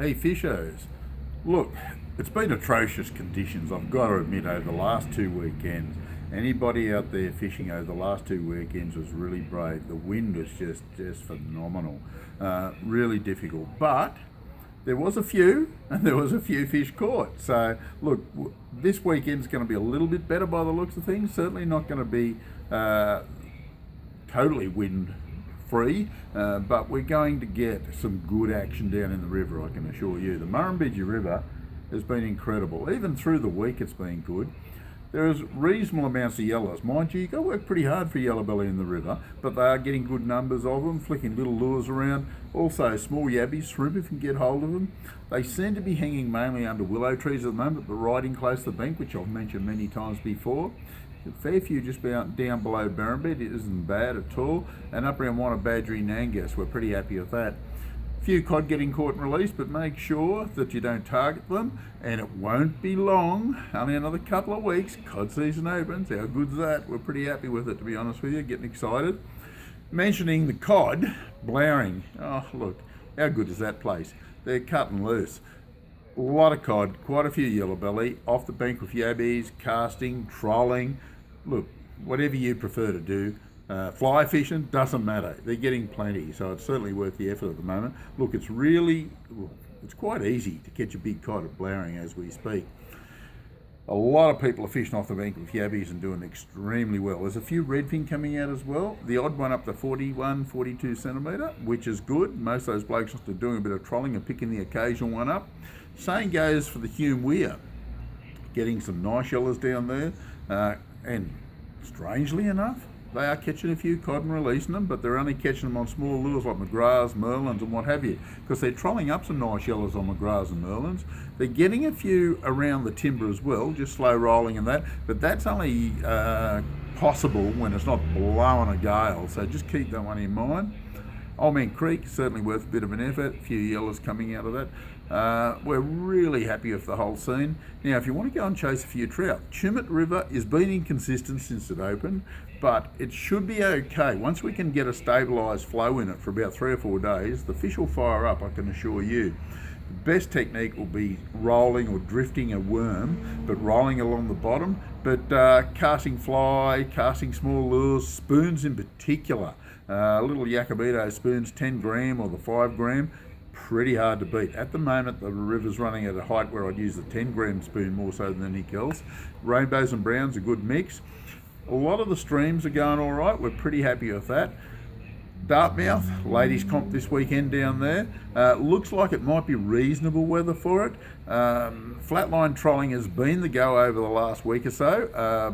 Hey fishers, look, it's been atrocious conditions, I've got to admit, over the last 2 weekends. Anybody out there fishing over the last 2 weekends was really brave. The wind was just phenomenal, really difficult. But there was a few, and there was a few fish caught. So look, this weekend's going to be a little bit better by the looks of things. Certainly not going to be totally wind free, but we're going to get some good action down in the river, I can assure you. The Murrumbidgee River has been incredible. Even through the week it's been good. There is reasonable amounts of yellows. Mind you, you've got to work pretty hard for yellowbelly in the river, but they are getting good numbers of them, flicking little lures around. Also small yabbies, shrimp if you can get hold of them. They seem to be hanging mainly under willow trees at the moment, but riding close to the bank, which I've mentioned many times before. A fair few just down below Barrenbed, it isn't bad at all. And up around Wanna Badgery Nangus, we're pretty happy with that. Few cod getting caught and released, but make sure that you don't target them, and it won't be long, only another couple of weeks, cod season opens. How good's that? We're pretty happy with it, to be honest with you, getting excited. Mentioning the cod, Blowering, oh look, how good is that place? They're cutting loose. A lot of cod, quite a few yellowbelly, off the bank with yabbies, casting, trolling. Look, whatever you prefer to do. Fly fishing, doesn't matter. They're getting plenty, so it's certainly worth the effort at the moment. Look, it's quite easy to catch a big cod at Blowering as we speak. A lot of people are fishing off the bank with yabbies and doing extremely well. There's a few redfin coming out as well. The odd one up to 41, 42 centimetre, which is good. Most of those blokes are doing a bit of trolling and picking the occasional one up. Same goes for the Hume Weir. Getting some nice yellows down there, and strangely enough, they are catching a few cod and releasing them, but they're only catching them on small lures like McGraths, Merlins and what have you, because they're trolling up some nice yellows on McGraths and Merlins. They're getting a few around the timber as well, just slow rolling and that, but that's only possible when it's not blowing a gale, so just keep that one in mind. Old Man Creek, certainly worth a bit of an effort, a few yellows coming out of that. We're really happy with the whole scene. Now, if you want to go and chase a few trout, Chumit River has been inconsistent since it opened, but it should be okay. Once we can get a stabilised flow in it for about 3 or 4 days, the fish will fire up, I can assure you. The best technique will be rolling or drifting a worm, but rolling along the bottom, but casting fly, casting small lures, spoons in particular. Little Jacobito spoons, 10 gram or the 5 gram, pretty hard to beat. At the moment, the river's running at a height where I'd use the 10 gram spoon more so than anything else. Rainbows and browns, a good mix. A lot of the streams are going all right. We're pretty happy with that. Dartmouth, ladies comp this weekend down there. Looks like it might be reasonable weather for it. Flatline trolling has been the go over the last week or so.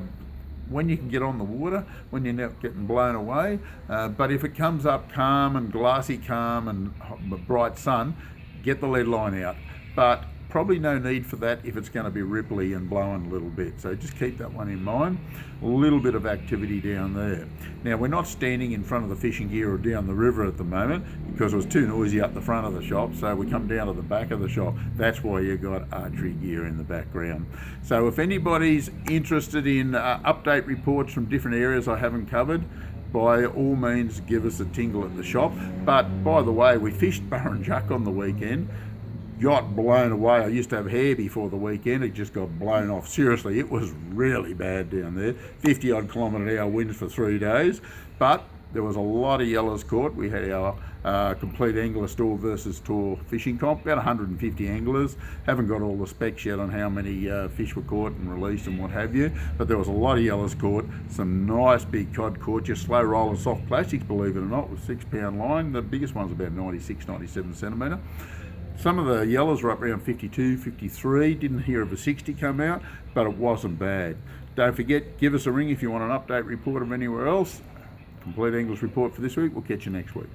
When you can get on the water, when you're not getting blown away. But if it comes up calm and glassy calm and bright sun, get the lead line out. But probably no need for that if it's going to be ripply and blowing a little bit. So just keep that one in mind. A little bit of activity down there. Now, we're not standing in front of the fishing gear or down the river at the moment because it was too noisy up the front of the shop. So we come down to the back of the shop. That's why you got archery gear in the background. So if anybody's interested in update reports from different areas I haven't covered, by all means give us a tingle at the shop. But by the way, we fished Burrinjuck on the weekend. Got blown away. I used to have hair before the weekend. It just got blown off. Seriously, it was really bad down there. 50 odd kilometre hour winds for 3 days. But there was a lot of yellows caught. We had our Compleat angler store versus tour fishing comp, about 150 anglers. Haven't got all the specs yet on how many fish were caught and released and what have you, but there was a lot of yellows caught, some nice big cod caught, just slow rolling soft plastics, believe it or not, with 6 pound line. The biggest one's about 96, 97 centimetre. Some of the yellows were up around 52, 53. Didn't hear of a 60 come out, but it wasn't bad. Don't forget, give us a ring if you want an update report of anywhere else. Compleat English report for this week. We'll catch you next week.